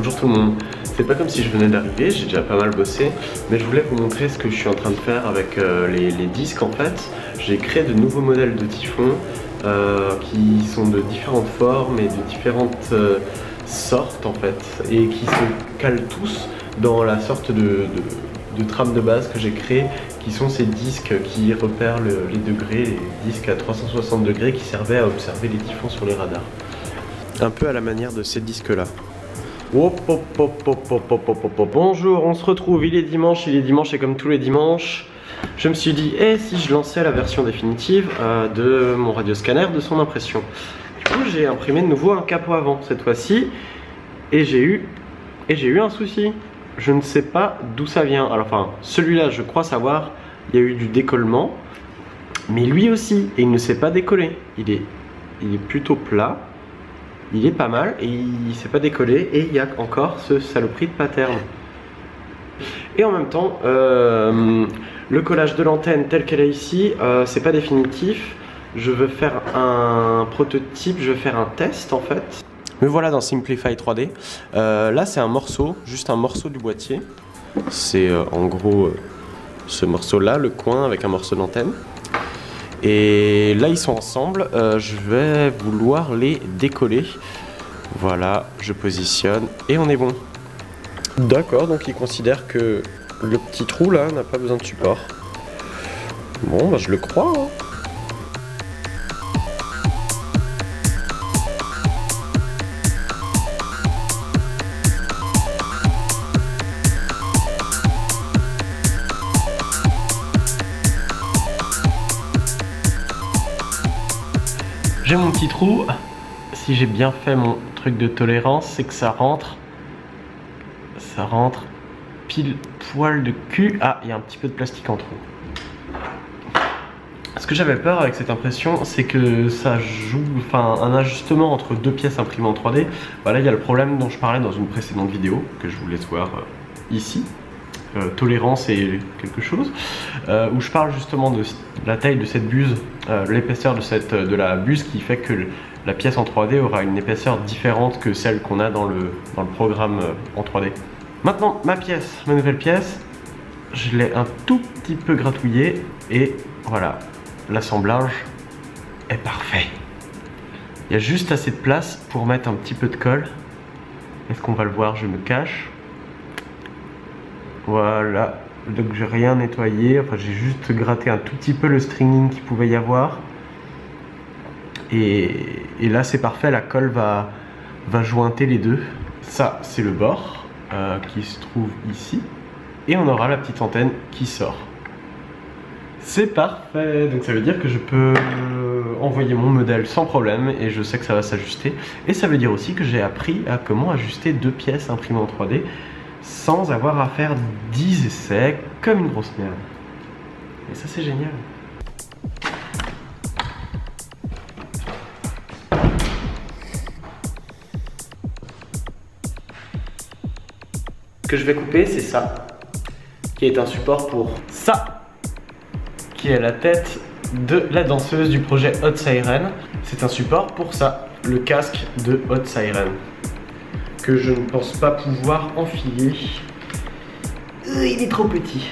bonjour tout le monde. C'est pas comme si je venais d'arriver, j'ai déjà pas mal bossé, mais je voulais vous montrer ce que je suis en train de faire avec les disques en fait. J'ai créé de nouveaux modèles de typhon qui sont de différentes formes et de différentes sortes en fait, et qui se calent tous dans la sorte de trame de base que j'ai créé, qui sont ces disques qui repèrent les degrés, les disques à 360 degrés qui servaient à observer les typhons sur les radars. Un peu à la manière de ces disques là. Bonjour, on se retrouve, il est dimanche et comme tous les dimanches, je me suis dit, si je lançais la version définitive de mon radioscanner, de son impression. Du coup j'ai imprimé de nouveau un capot avant cette fois-ci, et j'ai eu un souci. Je ne sais pas d'où ça vient. Alors enfin, celui-là je crois savoir, il y a eu du décollement, mais lui aussi, et il ne s'est pas décollé. Il est plutôt plat. Il est pas mal et il s'est pas décollé, et il y a encore ce saloperie de pattern. Et en même temps, le collage de l'antenne tel qu'elle est ici, c'est pas définitif. Je veux faire un prototype, je veux faire un test en fait. Me voilà dans Simplify 3D. Là c'est un morceau, juste un morceau du boîtier. C'est en gros ce morceau là, le coin avec un morceau d'antenne. Et là ils sont ensemble, je vais vouloir les décoller. Voilà, je positionne et on est bon. D'accord, donc il considère que le petit trou là n'a pas besoin de support. Bon, bah je le crois hein. J'ai mon petit trou. Si j'ai bien fait mon truc de tolérance, c'est que ça rentre pile poil de cul. Ah, il y a un petit peu de plastique en trop. Ce que j'avais peur avec cette impression, c'est que ça joue, un ajustement entre deux pièces imprimées en 3D. Voilà, il y a le problème dont je parlais dans une précédente vidéo, que je vous laisse voir ici. Tolérance et quelque chose, où je parle justement de la taille de cette buse, l'épaisseur de la buse qui fait que la pièce en 3D aura une épaisseur différente que celle qu'on a dans le programme en 3D. Maintenant ma nouvelle pièce, je l'ai un tout petit peu gratouillée et voilà, l'assemblage est parfait. Il y a juste assez de place pour mettre un petit peu de colle. Est-ce qu'on va le voir? Je me cache. Voilà, donc j'ai rien nettoyé, enfin j'ai juste gratté un tout petit peu le stringing qu'il pouvait y avoir. Et là c'est parfait, la colle va jointer les deux. Ça c'est le bord qui se trouve ici. Et on aura la petite antenne qui sort. C'est parfait, donc ça veut dire que je peux envoyer mon modèle sans problème et je sais que ça va s'ajuster. Et ça veut dire aussi que j'ai appris à comment ajuster deux pièces imprimées en 3D sans avoir à faire 10 essais comme une grosse merde. Et ça c'est génial. Ce que je vais couper, c'est ça, qui est un support pour ça, qui est la tête de la danseuse du projet Hot Siren. C'est un support pour ça, le casque de Hot Siren, que je ne pense pas pouvoir enfiler. Il est trop petit.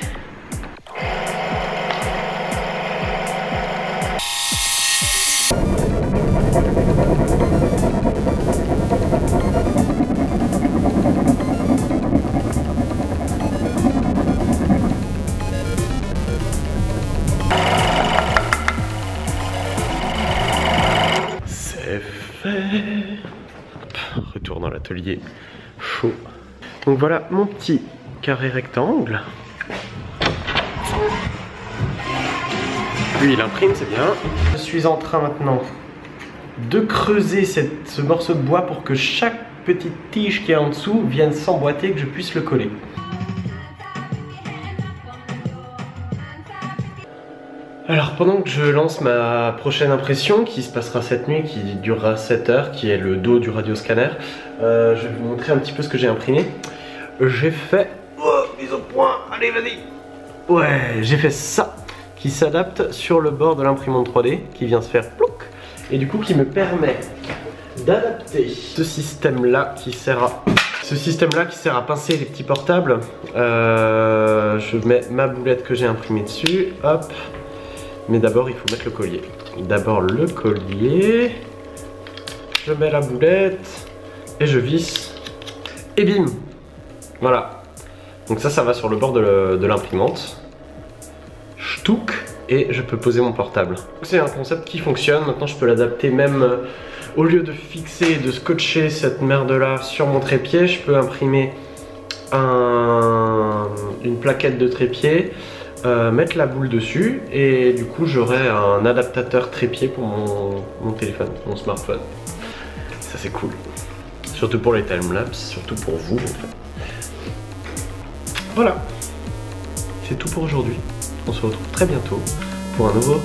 C'est fait. Retour dans l'atelier chaud. Donc voilà mon petit carré rectangle. Lui il imprime, c'est bien. Je suis en train maintenant de creuser ce morceau de bois pour que chaque petite tige qui est en dessous vienne s'emboîter et que je puisse le coller. Alors pendant que je lance ma prochaine impression qui se passera cette nuit, qui durera 7 heures, qui est le dos du radioscanner, je vais vous montrer un petit peu ce que j'ai imprimé. J'ai fait... Oh, mise au point, allez vas-y. Ouais, j'ai fait ça, qui s'adapte sur le bord de l'imprimante 3D, qui vient se faire plouc, et du coup qui me permet d'adapter ce système là qui sert à Ce système-là qui sert à pincer les petits portables. Je mets ma boulette que j'ai imprimée dessus. Hop. Mais d'abord, il faut mettre le collier. D'abord le collier. Je mets la boulette. Et je visse. Et bim. Voilà. Donc ça va sur le bord de l'imprimante. Ch'touk. Et je peux poser mon portable. C'est un concept qui fonctionne. Maintenant, je peux l'adapter même... Au lieu de fixer et de scotcher cette merde-là sur mon trépied, je peux imprimer une plaquette de trépied, mettre la boule dessus et du coup j'aurai un adaptateur trépied pour mon téléphone, mon smartphone. Ça c'est cool. Surtout pour les timelapse, surtout pour vous en fait. Voilà. C'est tout pour aujourd'hui. On se retrouve très bientôt pour un nouveau